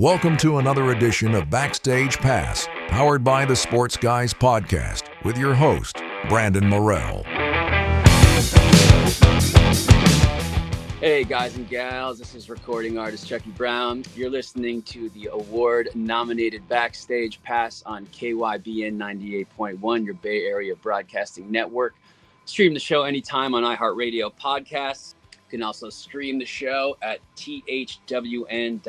Welcome to another edition of Backstage Pass, powered by the Sports Guys Podcast, with your host, Brandon Morrell. Hey guys and gals, this is recording artist Chuckie Brown. You're listening to the award-nominated Backstage Pass on KYBN 98.1, your Bay Area Broadcasting Network. Stream the show anytime on iHeartRadio podcasts. You can also stream the show at thwn.org.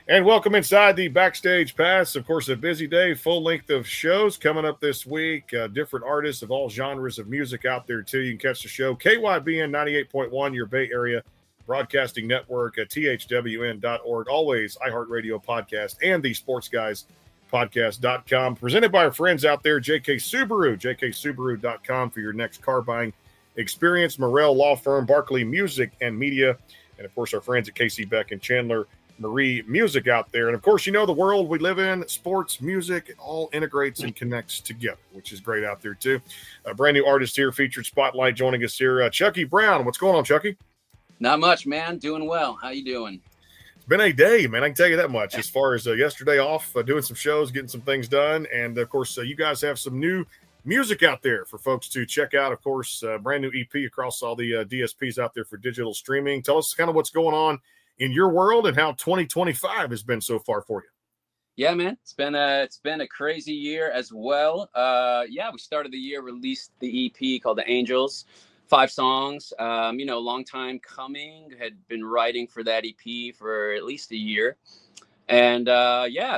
And welcome inside the Backstage Pass. Of course, a busy day, full length of shows coming up this week. Different artists of all genres of music out there, too. You can catch the show. KYBN 98.1, your Bay Area Broadcasting Network at thwn.org. Always iHeartRadio podcast and the Sports Guys Podcast.com. Presented by our friends out there, JK Subaru, jksubaru.com for your next car buying experience. Morrell Law Firm, Barkley Music and Media, and, of course, our friends at KC Beck and Chandler Marie Music out there. And of course, you know, the world we live in, sports, music, it all integrates and connects together, which is great out there too. A brand new artist here, featured spotlight joining us here, Chuckie Brown. What's going on, Chuckie? Not much, man. Doing well. How you doing? It's been a day, man. I can tell you that much. As far as yesterday off, doing some shows, getting some things done. And of course, you guys have some new music out there for folks to check out. Of course, brand new EP across all the DSPs out there for digital streaming. Tell us kind of what's going on in your world and how 2025 has been so far for you. Yeah, man, it's been a crazy year as well. We started the year, released the EP called The Angels, 5 songs. Long time coming. Had been writing for that EP for at least a year. And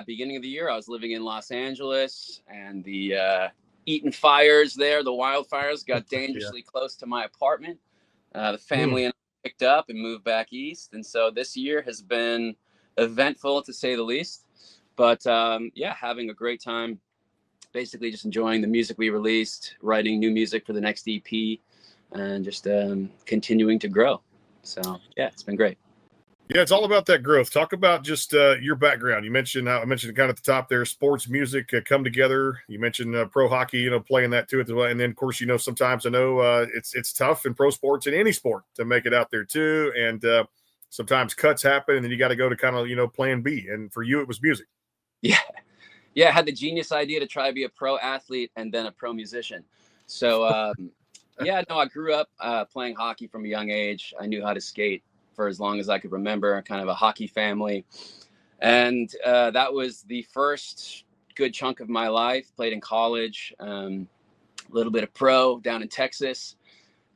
beginning of the year, I was living in Los Angeles, and the Eaton fires there, the wildfires, got dangerously close to my apartment. The family and picked up and moved back east, and so this year has been eventful to say the least, but having a great time, basically just enjoying the music we released, writing new music for the next EP, and just continuing to grow. So it's been great. It's all about that growth. Talk about just your background. I mentioned kind of at the top there, sports, music come together. You mentioned pro hockey, playing that too as well. And then, of course, sometimes I know it's tough in pro sports, in any sport, to make it out there too. And sometimes cuts happen, and then you got to go to kind of, plan B. And for you, it was music. Yeah. I had the genius idea to try to be a pro athlete and then a pro musician. So, I grew up playing hockey from a young age. I knew how to skate for as long as I could remember, kind of a hockey family. And that was the first good chunk of my life. Played in college, a little bit of pro down in Texas.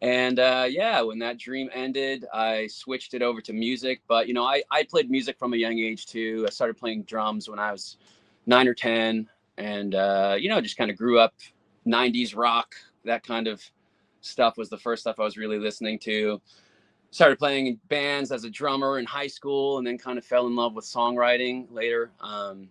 And when that dream ended, I switched it over to music. But, I played music from a young age too. I started playing drums when I was 9 or 10, and, just kind of grew up 90s rock. That kind of stuff was the first stuff I was really listening to. Started playing in bands as a drummer in high school, and then kind of fell in love with songwriting later. And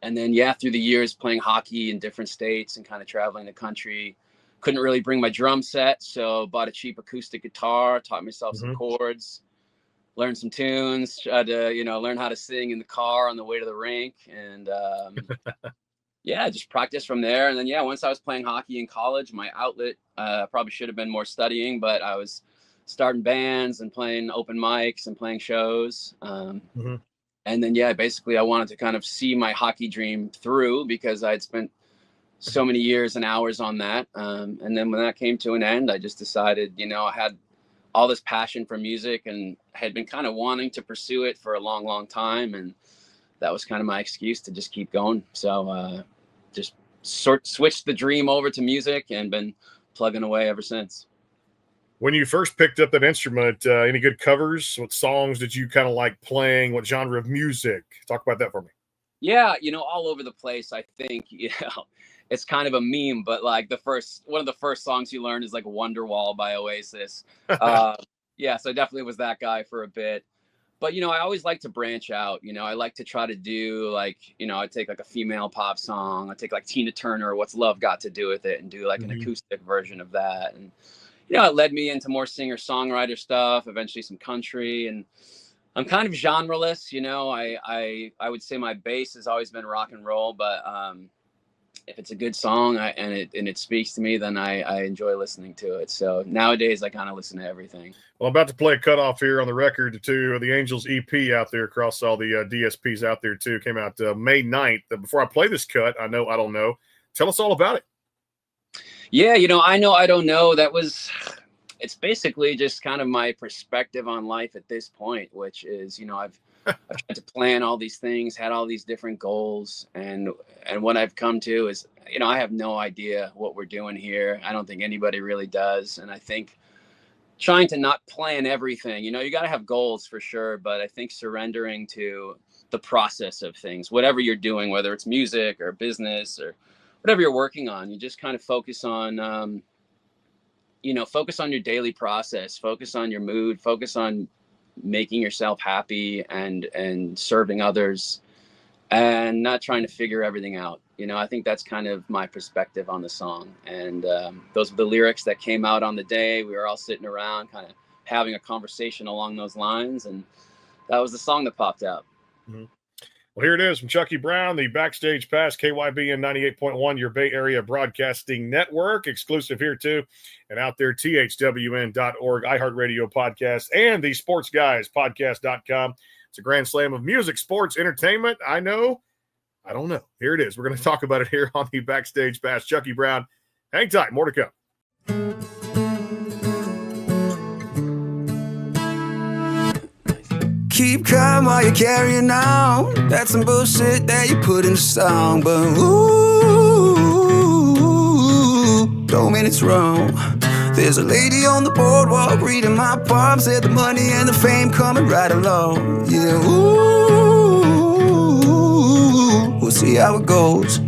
then, through the years playing hockey in different states and kind of traveling the country, couldn't really bring my drum set. So bought a cheap acoustic guitar, taught myself some chords, learned some tunes, tried to, learn how to sing in the car on the way to the rink. And just practice from there. And then, once I was playing hockey in college, my outlet, probably should have been more studying, but I was starting bands and playing open mics and playing shows. And then, basically I wanted to kind of see my hockey dream through, because I'd spent so many years and hours on that. And then when that came to an end, I just decided, I had all this passion for music and had been kind of wanting to pursue it for a long, long time. And that was kind of my excuse to just keep going. So just switched the dream over to music and been plugging away ever since. When you first picked up that instrument, any good covers? What songs did you kind of like playing? What genre of music? Talk about that for me. Yeah, all over the place. I think, it's kind of a meme, but like one of the first songs you learn is like Wonderwall by Oasis. So I definitely was that guy for a bit. But, I always like to branch out. I like to try to do I'd take like a female pop song. I'd take like Tina Turner, What's Love Got to Do With It, and do like an acoustic version of that. And it led me into more singer-songwriter stuff, eventually some country. And I'm kind of genreless, I would say my base has always been rock and roll, but if it's a good song and it speaks to me, then I enjoy listening to it. So nowadays I kind of listen to everything. Well, I'm about to play a cutoff here on the record to the Angels EP out there across all the DSPs out there too. Came out May 9th. Before I play this cut, I don't know. Tell us all about it. Yeah, I don't know. It's basically just kind of my perspective on life at this point, which is, I've tried to plan all these things, had all these different goals, and what I've come to is, I have no idea what we're doing here. I don't think anybody really does. And I think trying to not plan everything, you got to have goals for sure, but I think surrendering to the process of things, whatever you're doing, whether it's music or business or whatever you're working on, you just kind of focus on, focus on your daily process, focus on your mood, focus on making yourself happy and serving others, and not trying to figure everything out. I think that's kind of my perspective on the song. And those were the lyrics that came out on the day. We were all sitting around kind of having a conversation along those lines, and that was the song that popped out. Mm-hmm. Well, here it is from Chuckie Brown, the Backstage Pass, KYBN 98.1, your Bay Area Broadcasting Network, exclusive here too, and out there, thwn.org, iHeartRadio Podcast, and the Sports Guys Podcast.com. It's a grand slam of music, sports, entertainment. I don't know. Here it is. We're going to talk about it here on the Backstage Pass. Chuckie Brown, hang tight. More to come. Keep calm while you're carrying on. That's some bullshit that you put in the song. But ooh, don't mean it's wrong. There's a lady on the boardwalk reading my palm. Said the money and the fame coming right along. Yeah, ooh, we'll see how it goes.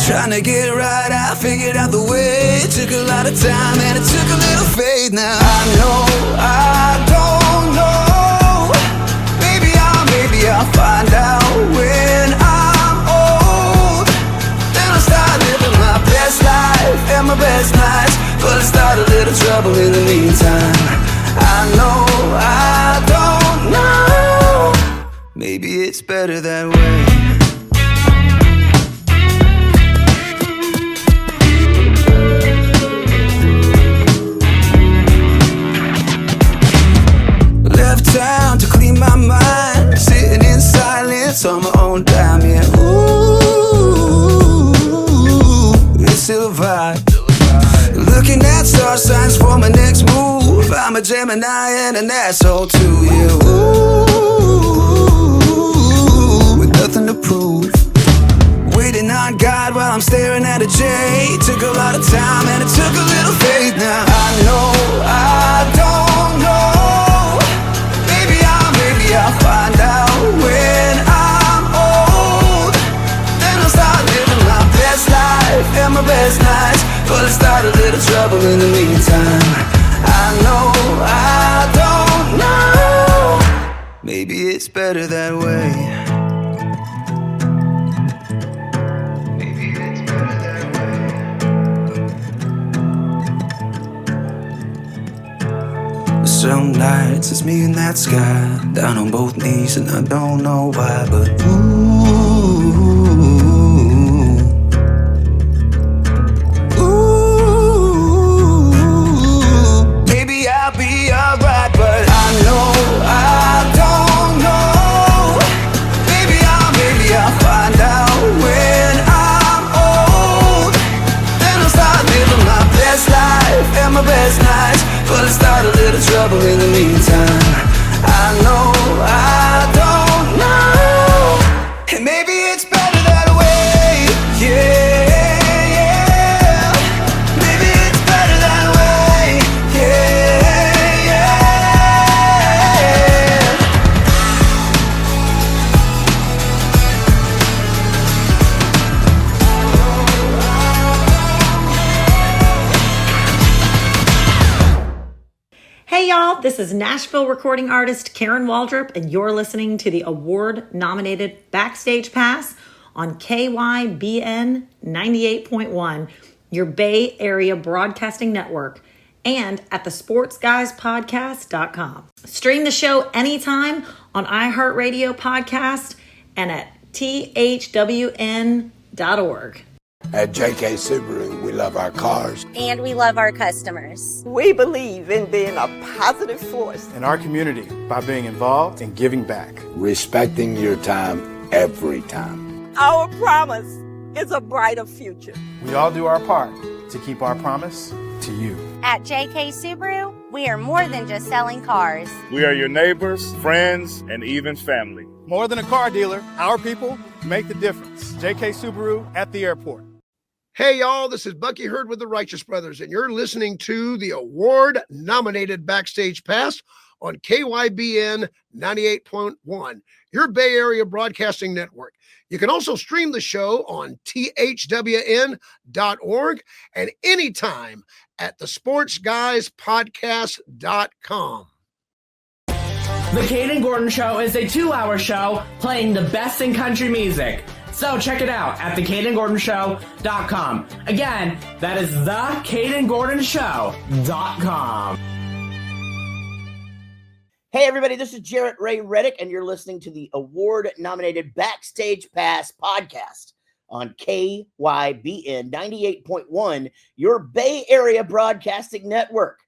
Trying to get it right, I figured out the way. It took a lot of time and it took a little faith. Now I know I don't know. I'll find out when I'm old. Then I'll start living my best life and my best nights. But I'll start a little trouble in the meantime. I know I don't know. Maybe it's better that way. Left town to clean my mind, sitting in silence on my own dime, yeah. Ooh, it's still a vibe. Looking at star signs for my next move. I'm a Gemini and an asshole too, yeah. Ooh, with nothing to prove. Waiting on God while I'm staring at a J. Took a lot of time and it took a little faith. Now I know I don't know. I'll find out when I'm old. Then I'll start living my best life and my best nights. But I'll start a little trouble in the meantime. I know I don't know. Maybe it's better that way. Some nights it's me in that sky, down on both knees and I don't know why, but ooh, maybe I'll be alright, but I know I don't know. Maybe I'll find out when I'm old. Then I'll start living my best life and my best nights. But I'll start a little trouble in the meantime. I know I don't know. And maybe it's better that way. Yeah, yeah. Maybe it's better that way. Yeah, Hey y'all, this is Nashville recording artist Karen Waldrop, and you're listening to the award-nominated Backstage Pass on KYBN 98.1, your Bay Area Broadcasting Network, and at the sportsguyspodcast.com. Stream the show anytime on iHeartRadio Podcast and at thwn.org. At JK Subaru, we love our cars. And we love our customers. We believe in being a positive force in our community by being involved and giving back. Respecting your time every time. Our promise is a brighter future. We all do our part to keep our promise to you. At JK Subaru, we are more than just selling cars. We are your neighbors, friends, and even family. More than a car dealer, our people make the difference. JK Subaru at the airport. Hey, y'all, this is Bucky Hurd with the Righteous Brothers, and you're listening to the award-nominated Backstage Pass on KYBN 98.1, your Bay Area Broadcasting Network. You can also stream the show on thwn.org and anytime at thesportsguyspodcast.com. The Kate Gordon Show is a 2-hour show playing the best in country music. So check it out at thekatengordonshow.com. Again, that is thekatengordonshow.com. Hey everybody, this is Jarrett Ray Reddick, and you're listening to the award-nominated Backstage Pass podcast on KYBN 98.1, your Bay Area Broadcasting Network.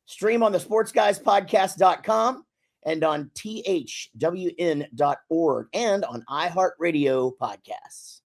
Stream on the sportsguyspodcast.com and on thwn.org and on iHeartRadio podcasts.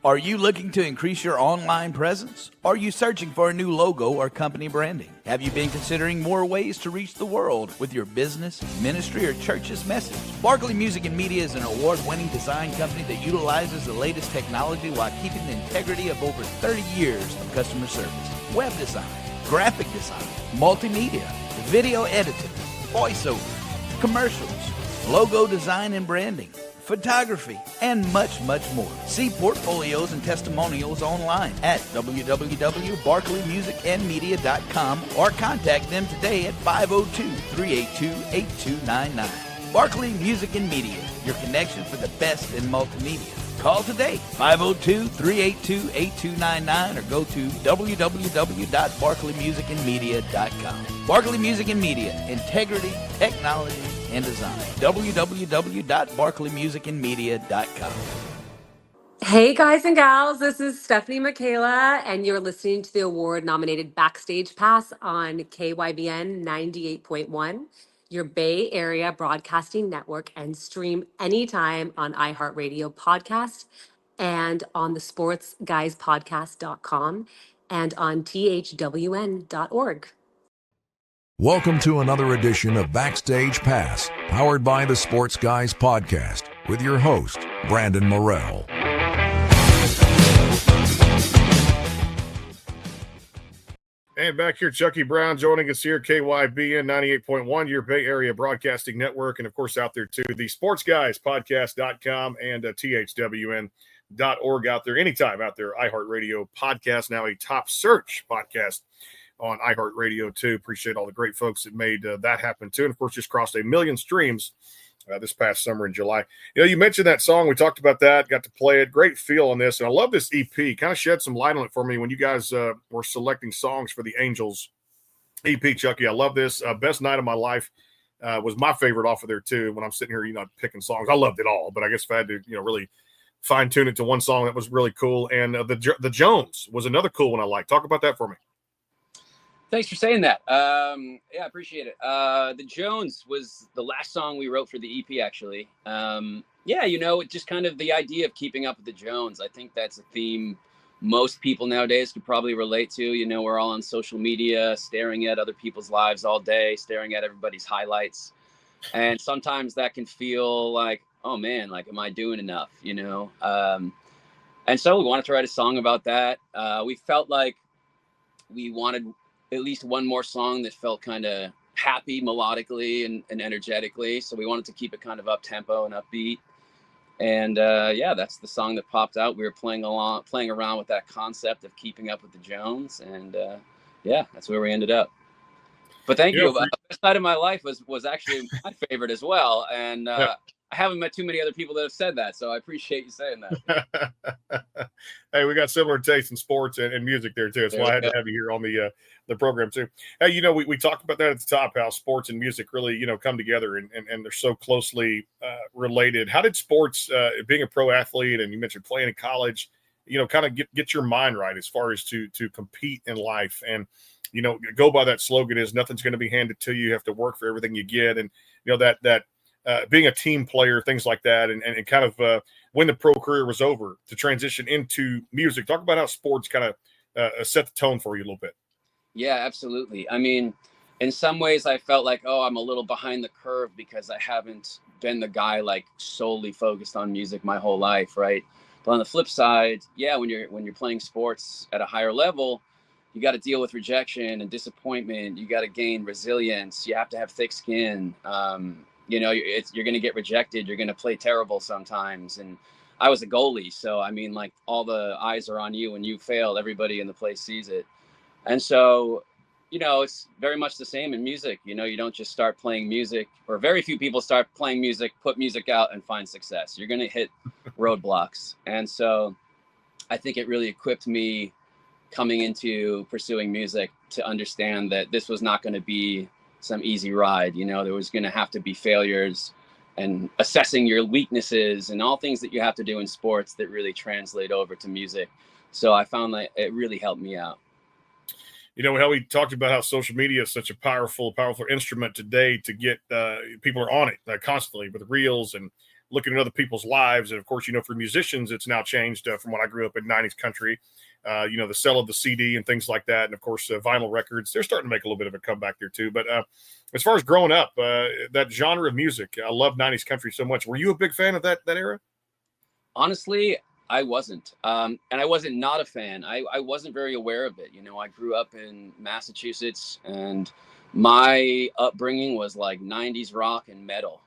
Are you looking to increase your online presence? Are you searching for a new logo or company branding? Have you been considering more ways to reach the world with your business, ministry, or church's message? Barkley Music and Media is an award-winning design company that utilizes the latest technology while keeping the integrity of over 30 years of customer service. Web design, graphic design, multimedia, video editing, voiceover, commercials, logo design and branding, photography, and much, much more. See portfolios and testimonials online at www.barkleymusicandmedia.com or contact them today at 502-382-8299. Barkley Music and Media, your connection for the best in multimedia. Call today, 502-382-8299, or go to www.barkleymusicandmedia.com. Barkley Music and Media, integrity, technology, and design. www.barkleymusicandmedia.com. Hey guys and gals, this is Stephanie Michaela, and you're listening to the award-nominated Backstage Pass on KYBN 98.1, your Bay Area Broadcasting Network, and stream anytime on iHeartRadio podcast and on the sportsguyspodcast.com and on thwn.org. Welcome to another edition of Backstage Pass, powered by the Sports Guys Podcast, with your host, Brandon Morrell. And back here, Chuckie Brown joining us here, KYBN 98.1, your Bay Area Broadcasting Network, and of course out there too, the sportsguyspodcast.com and thwn.org out there, anytime out there, iHeartRadio podcast, now a top search podcast on iHeartRadio too. Appreciate all the great folks that made that happen too. And of course, just crossed 1 million streams this past summer in July. You know, you mentioned that song. We talked about that, got to play it. Great feel on this. And I love this EP. Kind of shed some light on it for me when you guys were selecting songs for the Angels EP, Chuckie. I love this. Best Night of My Life was my favorite off of there too. When I'm sitting here, picking songs, I loved it all. But I guess if I had to, really fine tune it to one song, that was really cool. And the Jones was another cool one I like. Talk about that for me. Thanks for saying that. Yeah, I appreciate it. The Jones was the last song we wrote for the EP, actually. Yeah, just kind of the idea of keeping up with the Jones. I think that's a theme most people nowadays could probably relate to. We're all on social media, staring at other people's lives all day, staring at everybody's highlights. And sometimes that can feel like, oh man, like, am I doing enough? And so we wanted to write a song about that. We felt like we wanted at least one more song that felt kind of happy melodically and energetically. So we wanted to keep it kind of up tempo and upbeat. And yeah, that's the song that popped out. We were playing around with that concept of keeping up with the Jones. And yeah, that's where we ended up. But thank you. Best Night of My Life was actually my favorite as well. And I haven't met too many other people that have said that, so I appreciate you saying that. Hey, we got similar tastes in sports and music there too. That's why I had to have you here on the program too. Hey, we talked about that at the top, how sports and music really, come together and they're so closely related. How did sports, being a pro athlete, and you mentioned playing in college, kind of get your mind right as far as to compete in life. And, go by that slogan is nothing's going to be handed to you. You have to work for everything you get. And, that being a team player, things like that, and kind of when the pro career was over to transition into music. Talk about how sports kind of set the tone for you a little bit. Yeah, absolutely. I mean, in some ways I felt like, I'm a little behind the curve because I haven't been the guy like solely focused on music my whole life, right? But on the flip side, yeah, when you're playing sports at a higher level, you got to deal with rejection and disappointment. You got to gain resilience. You have to have thick skin. You're going to get rejected. You're going to play terrible sometimes. And I was a goalie. So, I mean, like all the eyes are on you when you fail. Everybody in the place sees it. And so, it's very much the same in music. You don't just start playing music, or very few people start playing music, put music out and find success. You're going to hit roadblocks. And so I think it really equipped me coming into pursuing music to understand that this was not going to be some easy ride. There was going to have to be failures and assessing your weaknesses and all things that you have to do in sports that really translate over to music. So I found that it really helped me out. How we talked about how social media is such a powerful instrument today to get people are on it constantly with reels and looking at other people's lives. And of course, for musicians, it's now changed from when I grew up in 90s country, the sale of the CD and things like that. And of course, vinyl records, they're starting to make a little bit of a comeback there too. But as far as growing up, that genre of music, I love 90s country so much. Were you a big fan of that era? Honestly, I wasn't. And I wasn't not a fan. I wasn't very aware of it. I grew up in Massachusetts, and my upbringing was like 90s rock and metal.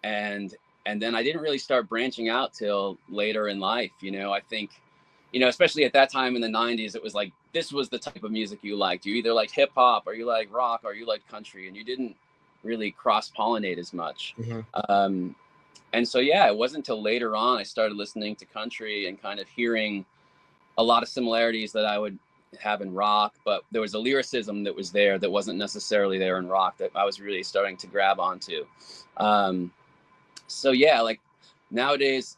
And then I didn't really start branching out till later in life. I think, especially at that time in the 90s, it was like, this was the type of music you liked. You either like hip hop, or you like rock, or you like country, and you didn't really cross pollinate as much. Mm-hmm. And so, yeah, it wasn't until later on I started listening to country and kind of hearing a lot of similarities that I would have in rock, but there was a lyricism that was there that wasn't necessarily there in rock that I was really starting to grab onto. So yeah, like nowadays,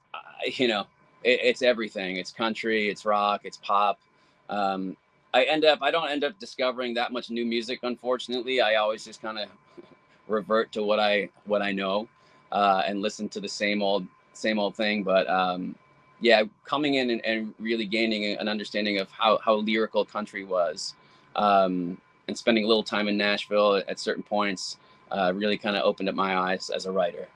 it's everything. It's country, it's rock, it's pop. I don't end up discovering that much new music, unfortunately. I always just kind of revert to what I know. And listen to the same old thing. But coming in and really gaining an understanding of how lyrical country was, and spending a little time in Nashville at certain points, really kind of opened up my eyes as a writer.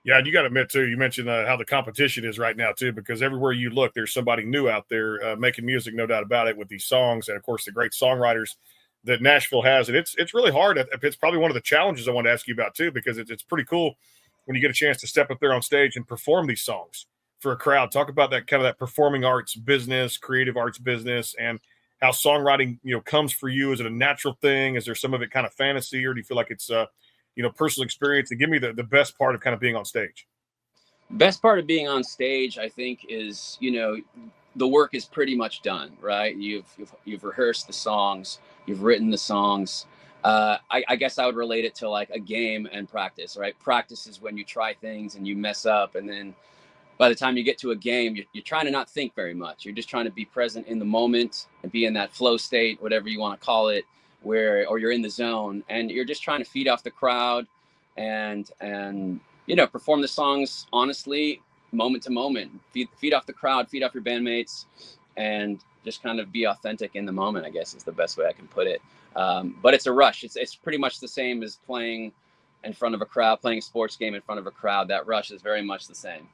Yeah, and you got to admit too, you mentioned how the competition is right now too, because everywhere you look, there's somebody new out there making music, no doubt about it, with these songs, and of course the great songwriters that Nashville has. And it's really hard. It's probably one of the challenges I want to ask you about too, because it's pretty cool when you get a chance to step up there on stage and perform these songs for a crowd. Talk about that kind of that performing arts business, creative arts business, and how songwriting, comes for you. Is it a natural thing? Is there some of it kind of fantasy, or do you feel like it's, personal experience? And give me the best part of kind of being on stage. Best part of being on stage, I think, is, the work is pretty much done, right? You've rehearsed the songs, you've written the songs. I guess I would relate it to like a game and practice, right? Practice is when you try things and you mess up, and then by the time you get to a game, you're trying to not think very much. You're just trying to be present in the moment and be in that flow state, whatever you want to call it, or you're in the zone, and you're just trying to feed off the crowd and perform the songs honestly, moment to moment. Feed off the crowd, feed off your bandmates, and just kind of be authentic in the moment, I guess is the best way I can put it. But it's a rush. It's pretty much the same as playing in front of a crowd, playing a sports game in front of a crowd. That rush is very much the same.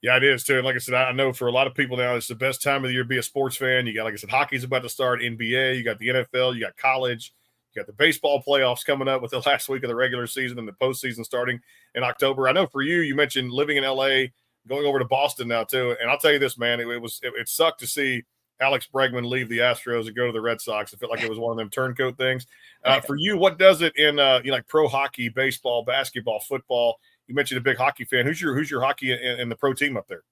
Yeah, it is too. And like I said, I know for a lot of people now, it's the best time of the year to be a sports fan. You got, like I said, hockey's about to start, NBA, you got the NFL, you got college, you got the baseball playoffs coming up with the last week of the regular season and the postseason starting in October. I know for you, you mentioned living in LA, going over to Boston now too. And I'll tell you this, man, it sucked to see Alex Bregman leave the Astros and go to the Red Sox. I felt like it was one of them turncoat things. For you, what does it in like pro hockey, baseball, basketball, football? You mentioned a big hockey fan. Who's your hockey in the pro team up there?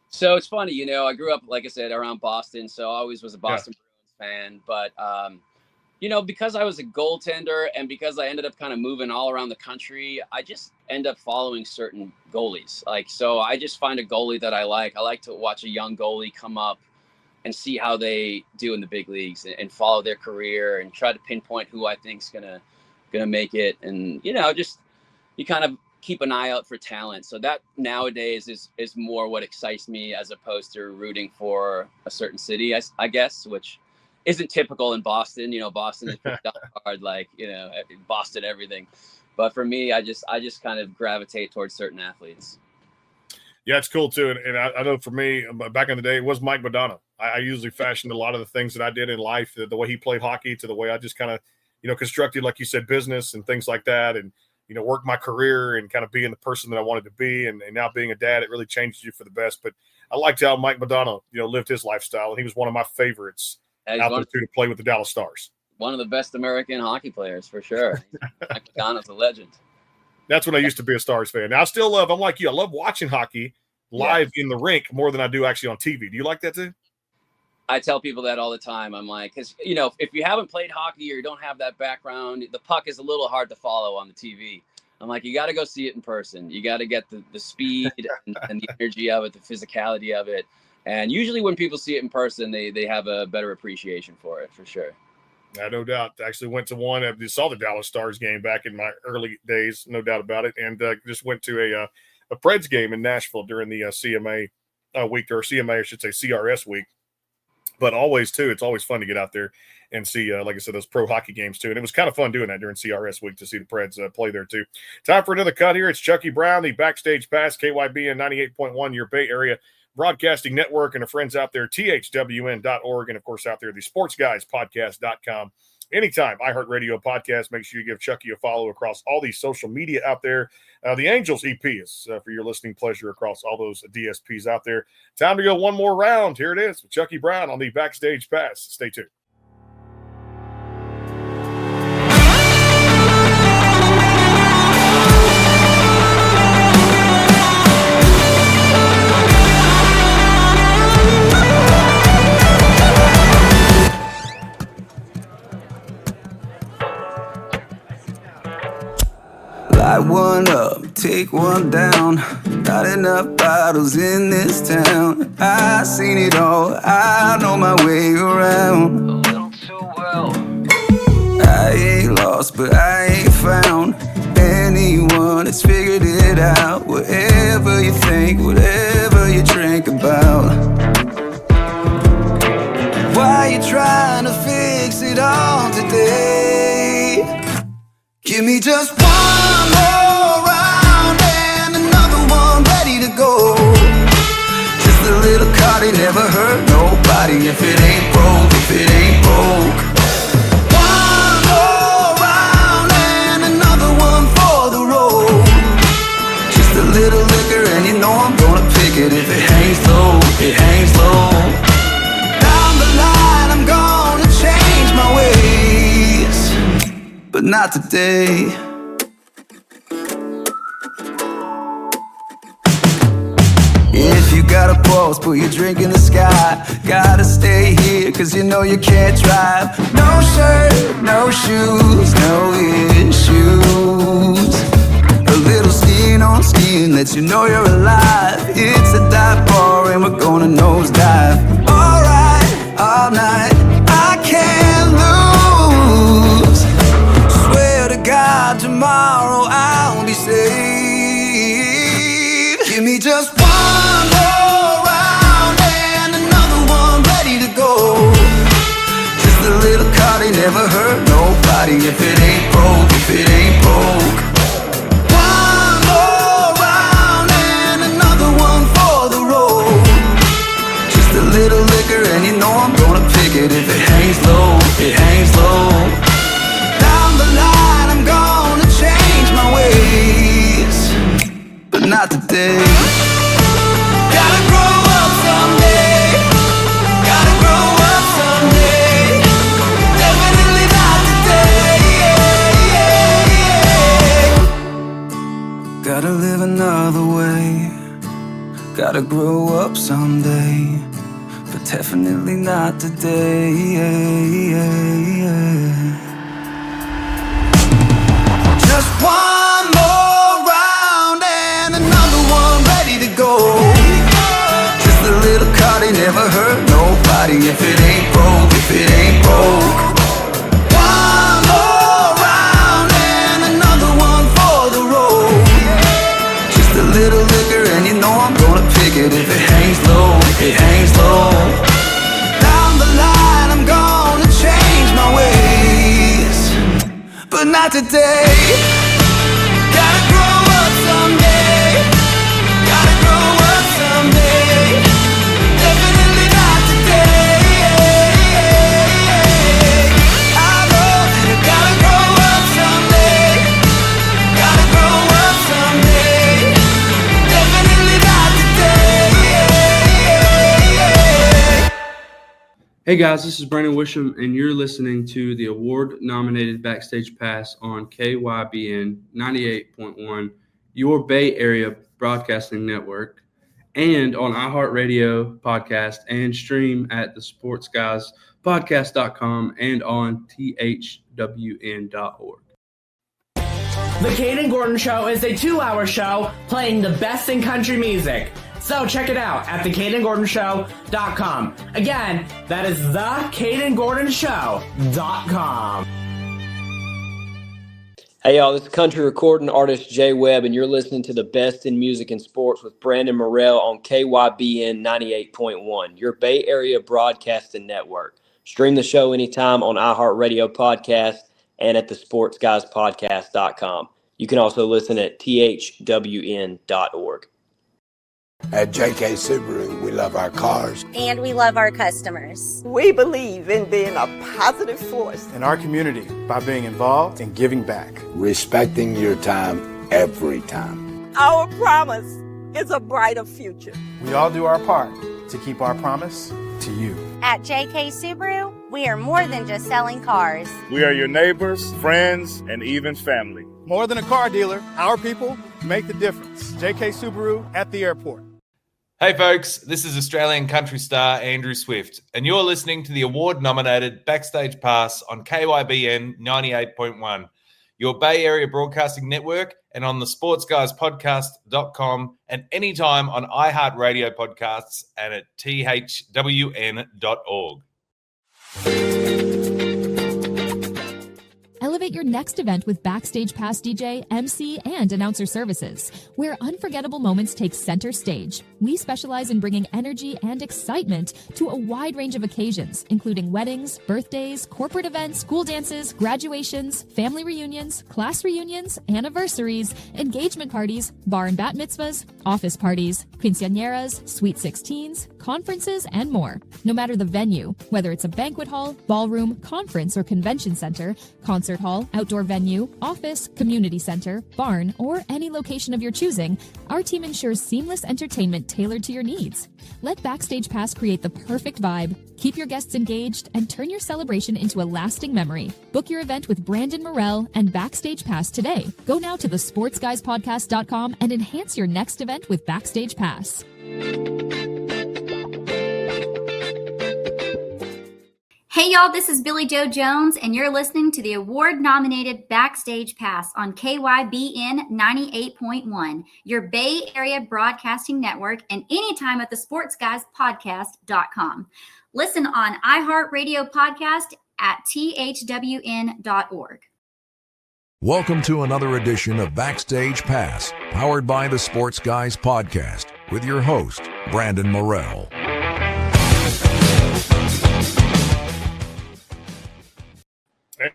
So it's funny, I grew up, like I said, around Boston, so I always was a Boston Bruins fan. But because I was a goaltender and because I ended up kind of moving all around the country, I just end up following certain goalies. So I just find a goalie that I like. I like to watch a young goalie come up and see how they do in the big leagues and follow their career and try to pinpoint who I think is gonna make it. And just you kind of keep an eye out for talent. So that nowadays is more what excites me as opposed to rooting for a certain city, I guess, which isn't typical in Boston. Boston is pretty hard, Boston everything. But for me, I just kind of gravitate towards certain athletes. Yeah, it's cool too. And I know for me, back in the day, it was Mike Madonna. I usually fashioned a lot of the things that I did in life, the way he played hockey, to the way I just kind of, constructed, like you said, business and things like that. And, worked my career and kind of being the person that I wanted to be. And now being a dad, it really changed you for the best. But I liked how Mike Madonna, lived his lifestyle. And he was one of my favorites out there to play with the Dallas Stars. One of the best American hockey players, for sure. Mike Madonna's a legend. That's when I used to be a Stars fan. Now I still I'm like you. I love watching hockey live in the rink more than I do actually on TV. Do you like that too? I tell people that all the time. I'm like, because, if you haven't played hockey or you don't have that background, the puck is a little hard to follow on the TV. I'm like, you got to go see it in person. You got to get the speed and the energy of it, the physicality of it. And usually when people see it in person, they have a better appreciation for it, for sure. Yeah, no doubt. I actually went to one. I saw the Dallas Stars game back in my early days, no doubt about it. And just went to a Preds game in Nashville during the CMA week, or CMA, I should say CRS week. But always, too, it's always fun to get out there and see, like I said, those pro hockey games, too. And it was kind of fun doing that during CRS week to see the Preds play there, too. Time for another cut here. It's Chuckie Brown, the Backstage Pass, KYBN 98.1, your Bay Area Broadcasting Network, and our friends out there, thwn.org, and, of course, out there, the sportsguyspodcast.com. Anytime, iHeartRadio podcast, make sure you give Chuckie a follow across all these social media out there. The Angels EP is for your listening pleasure across all those DSPs out there. Time to go one more round. Here it is with Chuckie Brown on the Backstage Pass. Stay tuned. Light one up, take one down. Not enough bottles in this town. I've seen it all, I know my way around. A little too well. I ain't lost, but I ain't found anyone that's figured it out. Whatever you think, whatever you drink about. Why you trying to fix it all today? Give me just one more round and another one ready to go. Just a little Cardi never hurt nobody. If it ain't broke, if it ain't broke. One more round and another one for the road. Just a little liquor and you know I'm gonna pick it. If it hangs low, it hangs low. Down the line I'm gonna change my ways, but not today. If you gotta pause, put your drink in the sky. Gotta stay here, cause you know you can't drive. No shirt, no shoes, no issues. A little skin on skin lets you know you're alive. It's a dive bar and we're gonna nosedive. Alright, all night, I can't lose. Swear to God, tomorrow I'll be saved. Give me just one more round and another one ready to go. Just a little Cardi never hurt nobody. If it ain't broke, if it ain't broke. One more round and another one for the road. Just a little liquor and you know I'm gonna pick it. If it hangs low, it hangs low. Down the line I'm gonna change my ways, but not today. Gotta grow up someday. Gotta grow up someday. Definitely not today. Gotta live another way. Gotta grow up someday. but definitely not today. Just one more round and another one ready to go. Just a little card, ain't never hurt nobody. If it ain't broke, if it ain't broke. One more round and another one for the road. Just a little liquor and you know I'm gonna pick it. If it hangs low, if it hangs low. Down the line I'm gonna change my ways, but not today. Gotta grow up someday. Gotta grow up someday. Definitely not today. I know that I gotta grow up someday. Gotta grow up someday. Definitely not today. Hey guys, this is Brandon Wisham, and you're listening to the award-nominated Backstage Pass on KYBN 98.1, your Bay Area Broadcasting Network, and on iHeartRadio podcast and stream at the sportsguyspodcast.com and on thwn.org. The Kate Gordon Show is a 2-hour show playing the best in country music. So check it out at thekatengordonshow.com. Again, that is thekatengordonshow.com. Hey y'all, this is country recording artist Jay Webb, and you're listening to the best in music and sports with Brandon Morrell on KYBN 98.1, your Bay Area Broadcasting Network. Stream the show anytime on iHeartRadio Podcast and at thesportsguyspodcast.com. You can also listen at thwn.org. At JK Subaru, we love our cars. And we love our customers. We believe in being a positive force in our community by being involved and giving back. Respecting your time every time. Our promise is a brighter future. We all do our part to keep our promise to you. At JK Subaru, we are more than just selling cars. We are your neighbors, friends, and even family. More than a car dealer, our people make the difference. JK Subaru at the airport. Hey folks, this is Australian country star Andrew Swift, and you're listening to the award-nominated Backstage Pass on KYBN 98.1, your Bay Area Broadcasting Network, and on the sportsguyspodcast.com, and anytime on iHeartRadio podcasts and at thwn.org. Elevate your next event with Backstage Pass DJ, MC, and announcer services, where unforgettable moments take center stage. We specialize in bringing energy and excitement to a wide range of occasions, including weddings, birthdays, corporate events, school dances, graduations, family reunions, class reunions, anniversaries, engagement parties, bar and bat mitzvahs, office parties, quinceañeras, sweet 16s, conferences, and more. No matter the venue, whether it's a banquet hall, ballroom, conference or convention center, concert hall, outdoor venue, office, community center, barn, or any location of your choosing, our team ensures seamless entertainment tailored to your needs. Let Backstage Pass create the perfect vibe, keep your guests engaged, and turn your celebration into a lasting memory. Book your event with Brandon Morrell and Backstage Pass today. Go now to thesportsguyspodcast.com and enhance your next event with Backstage Pass. Hey y'all, this is Billy Joe Jones, and you're listening to the award-nominated Backstage Pass on KYBN 98.1, your Bay Area Broadcasting Network, and anytime at thesportsguyspodcast.com. Listen on iHeartRadio Podcast at thwn.org. Welcome to another edition of Backstage Pass, powered by the Sports Guys Podcast, with your host, Brandon Morrell.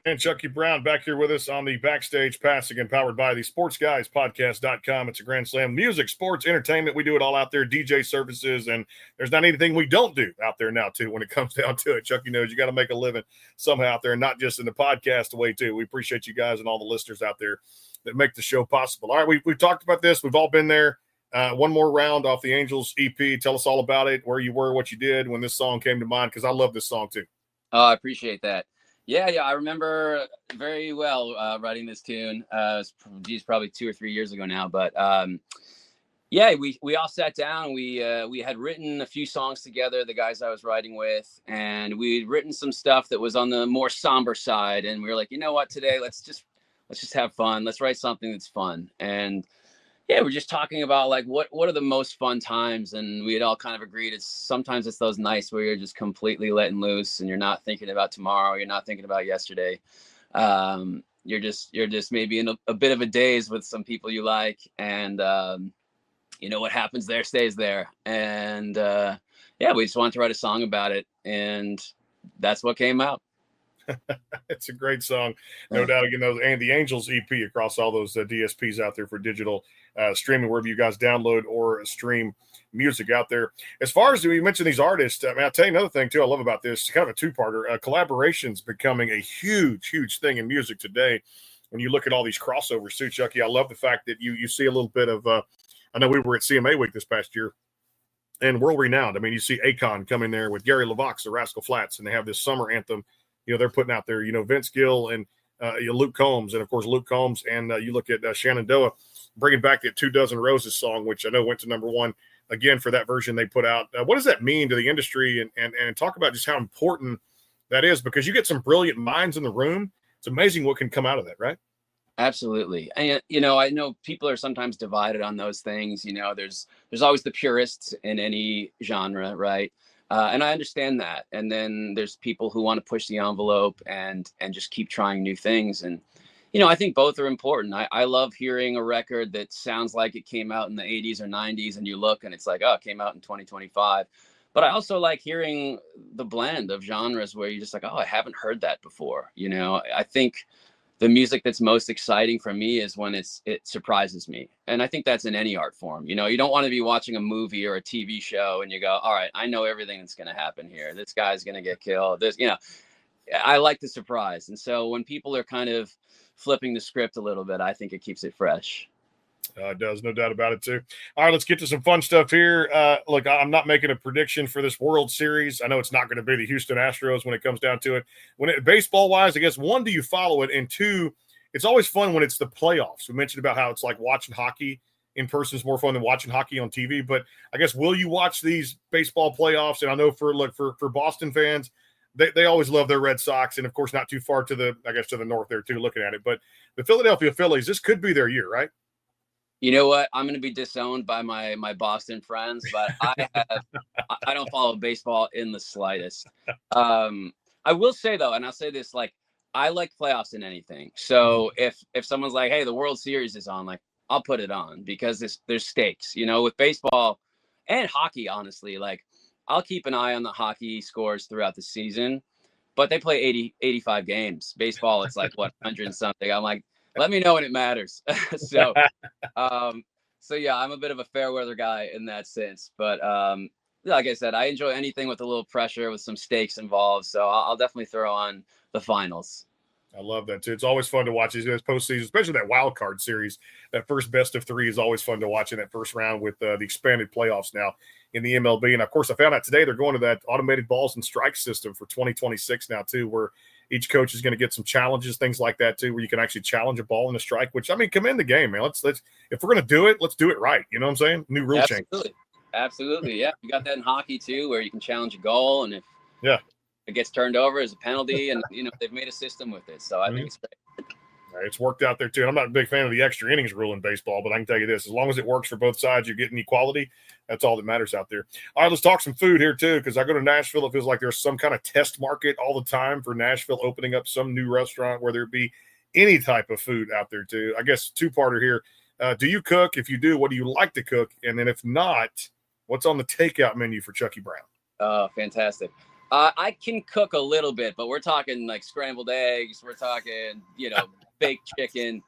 And Chuckie Brown back here with us on the Backstage Pass, again, powered by the sportsguyspodcast.com. It's a grand slam. Music, sports, entertainment. We do it all out there, DJ services, and there's not anything we don't do out there now, too, when it comes down to it. Chuckie knows you got to make a living somehow out there, and not just in the podcast way, too. We appreciate you guys and all the listeners out there that make the show possible. All right, we've talked about this. We've all been there. One more round off the Angels EP. Tell us all about it, where you were, what you did when this song came to mind, because I love this song, too. Oh, I appreciate that. Yeah, I remember very well writing this tune. It's probably 2 or 3 years ago now, but Yeah, we all sat down. We had written a few songs together, the guys I was writing with, and we'd written some stuff that was on the more somber side. And we were like, you know what, today let's just have fun. Let's write something that's fun. And yeah, we're just talking about like what are the most fun times, and we had all kind of agreed sometimes it's those nights where you're just completely letting loose and you're not thinking about tomorrow, you're not thinking about yesterday. You're just maybe in a bit of a daze with some people you like, and what happens there stays there. And yeah, we just wanted to write a song about it, and that's what came out. It's a great song, no doubt. Again, and the Angels EP across all those DSPs out there for digital streaming, wherever you guys download or stream music out there. As far as we mentioned these artists, I mean, I'll tell you another thing too I love about this, kind of a two-parter. Collaborations becoming a huge thing in music today. When you look at all these crossovers too, Chuckie, I love the fact that you see a little bit of I know we were at CMA Week this past year, and world renowned. I mean, you see Akon come in there with Gary LeVox, the Rascal Flatts, and they have this summer anthem. They're putting out there, Vince Gill and Luke Combs, and of course Luke Combs, and you look at Shenandoah bringing back that 2 Dozen Roses song, which I know went to #1 again for that version they put out. What does that mean to the industry, and talk about just how important that is, because you get some brilliant minds in the room. It's amazing what can come out of that, right? Absolutely. And I know people are sometimes divided on those things. There's always the purists in any genre, right? And I understand that. And then there's people who want to push the envelope and just keep trying new things. And I think both are important. I love hearing a record that sounds like it came out in the 80s or 90s, and you look and it's like, oh, it came out in 2025. But I also like hearing the blend of genres where you're just like, oh, I haven't heard that before. I think the music that's most exciting for me is when it surprises me. And I think that's in any art form. You don't want to be watching a movie or a TV show and you go, all right, I know everything that's going to happen here. This guy's going to get killed. I like the surprise. And so when people are kind of flipping the script a little bit, I think it keeps it fresh. It does, no doubt about it too. All right, let's get to some fun stuff here. Look, I'm not making a prediction for this World Series. I know it's not going to be the Houston Astros when it comes down to it. Baseball-wise, I guess, 1, do you follow it? And 2, it's always fun when it's the playoffs. We mentioned about how it's like watching hockey in person is more fun than watching hockey on TV. But I guess, will you watch these baseball playoffs? And I know for Boston fans, they always love their Red Sox, and of course not too far to the north there too, looking at it. But the Philadelphia Phillies, this could be their year, right? You know what? I'm going to be disowned by my Boston friends, but I don't follow baseball in the slightest. I will say though, and I'll say this, like, I like playoffs in anything. So if someone's like, hey, the World Series is on, like, I'll put it on because there's stakes, with baseball and hockey, honestly. Like, I'll keep an eye on the hockey scores throughout the season, but they play 85 games. Baseball, it's like, what, 100 and something. I'm like, let me know when it matters. So yeah, I'm a bit of a fair weather guy in that sense. But like I said, I enjoy anything with a little pressure, with some stakes involved. So I'll definitely throw on the finals. I love that too. It's always fun to watch these postseason, especially that wild card series. That first best of 3 is always fun to watch in that first round with the expanded playoffs now in the MLB. And of course, I found out today they're going to that automated balls and strikes system for 2026 now too, where each coach is going to get some challenges, things like that too, where you can actually challenge a ball in a strike. Which, I mean, commend the game, man. Let's if we're going to do it, let's do it right. You know what I'm saying? New rule change. Absolutely, yeah. You got that in hockey too, where you can challenge a goal, and if it gets turned over as a penalty, and they've made a system with it. So I think it's great. It's worked out there too. And I'm not a big fan of the extra innings rule in baseball, but I can tell you this: as long as it works for both sides, you're getting equality. That's all that matters out there. All right, let's talk some food here too, because I go to Nashville. It feels like there's some kind of test market all the time for Nashville, opening up some new restaurant where there be any type of food out there too. I guess two-parter here. Do you cook? If you do, what do you like to cook? And then if not, what's on the takeout menu for Chuckie Brown? Oh, fantastic. I can cook a little bit, but we're talking like scrambled eggs. We're talking, baked chicken.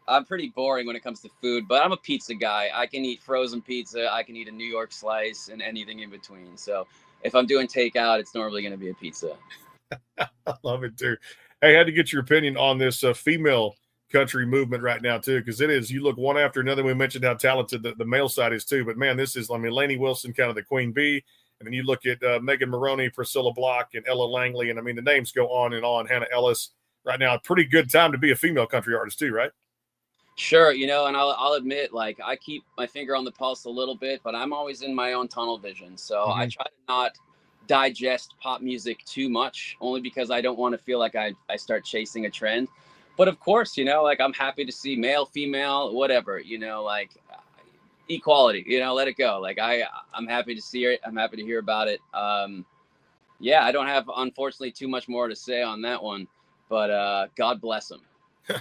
I'm pretty boring when it comes to food, but I'm a pizza guy. I can eat frozen pizza. I can eat a New York slice and anything in between. So if I'm doing takeout, it's normally going to be a pizza. I love it too. Hey, I had to get your opinion on this female country movement right now too, because it is, you look one after another. We mentioned how talented the male side is too, but man, this is, Lainey Wilson, kind of the queen bee. And then you look at Megan Maroney, Priscilla Block, and Ella Langley. And the names go on and on. Hannah Ellis right now, a pretty good time to be a female country artist too, right? Sure, and I'll admit, like, I keep my finger on the pulse a little bit, but I'm always in my own tunnel vision. So I try to not digest pop music too much, only because I don't want to feel like I start chasing a trend. But of course, like, I'm happy to see male, female, whatever, like equality, let it go. Like I'm happy to see it. I'm happy to hear about it. Yeah, I don't have, unfortunately, too much more to say on that one, but God bless them. All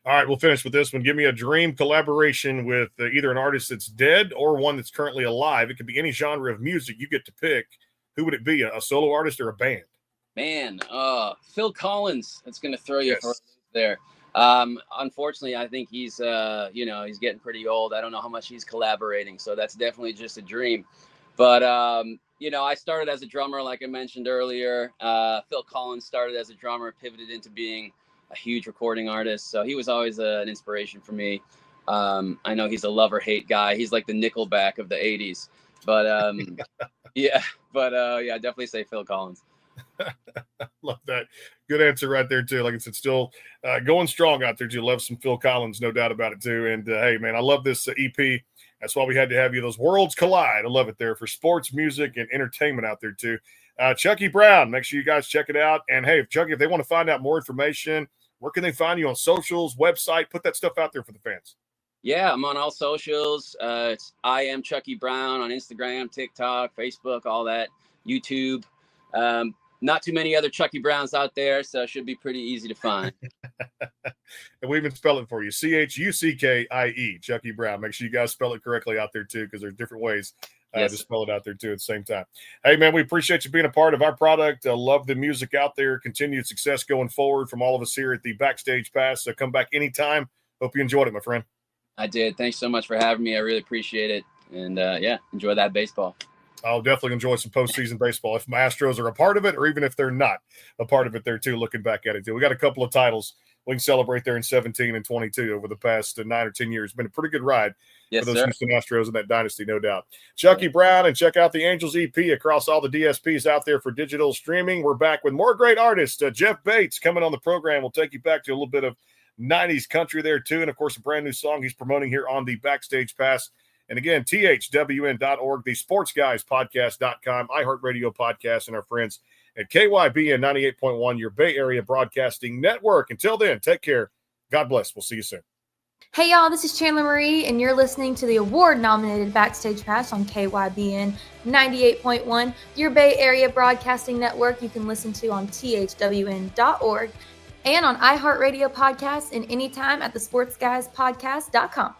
right, we'll finish with this one. Give me a dream collaboration with either an artist that's dead or one that's currently alive. It could be any genre of music you get to pick. Who would it be? A solo artist or a band? Man, Phil Collins. That's going to throw you for a loop there. Unfortunately, I think he's he's getting pretty old. I don't know how much he's collaborating, so that's definitely just a dream. But I started as a drummer, like I mentioned earlier. Phil Collins started as a drummer, pivoted into being a huge recording artist. So he was always an inspiration for me. I know he's a love or hate guy. He's like the Nickelback of the 80s. But I definitely say Phil Collins. Love that. Good answer right there, too. Like I said, still going strong out there, too. Love some Phil Collins, no doubt about it, too. And hey, man, I love this EP. That's why we had to have you. Those worlds collide. I love it there for sports, music, and entertainment out there, too. Chuckie Brown, make sure you guys check it out. And hey, Chuckie, if they want to find out more information, where can they find you on socials, website? Put that stuff out there for the fans. Yeah, I'm on all socials. I am Chuckie Brown on Instagram, TikTok, Facebook, all that, YouTube. Not too many other Chuckie Browns out there, so it should be pretty easy to find. And we even spell it for you. Chuckie, Chuckie Brown. Make sure you guys spell it correctly out there, too, because there's different ways to spell it out there, too, at the same time. Hey, man, we appreciate you being a part of our product. Love the music out there. Continued success going forward from all of us here at the Backstage Pass. So come back anytime. Hope you enjoyed it, my friend. I did. Thanks so much for having me. I really appreciate it. And, enjoy that baseball. I'll definitely enjoy some postseason baseball if my Astros are a part of it, or even if they're not a part of it there, too, looking back at it, too. We got a couple of titles we can celebrate there in 17 and 22 over the past 9 or 10 years. It's been a pretty good ride for those Houston Astros in that dynasty, no doubt. Chuckie Brown, and check out the Angels EP across all the DSPs out there for digital streaming. We're back with more great artists. Jeff Bates coming on the program. We'll take you back to a little bit of 90s country there, too, and, of course, a brand new song he's promoting here on the Backstage Pass. And again, thwn.org, the sportsguyspodcast.com, iHeartRadio podcast, and our friends at KYBN 98.1, your Bay Area Broadcasting Network. Until then, take care. God bless. We'll see you soon. Hey, y'all, this is Chandler Marie, and you're listening to the award-nominated Backstage Pass on KYBN 98.1, your Bay Area Broadcasting Network. You can listen to on thwn.org and on iHeartRadio podcasts and anytime at the sportsguyspodcast.com.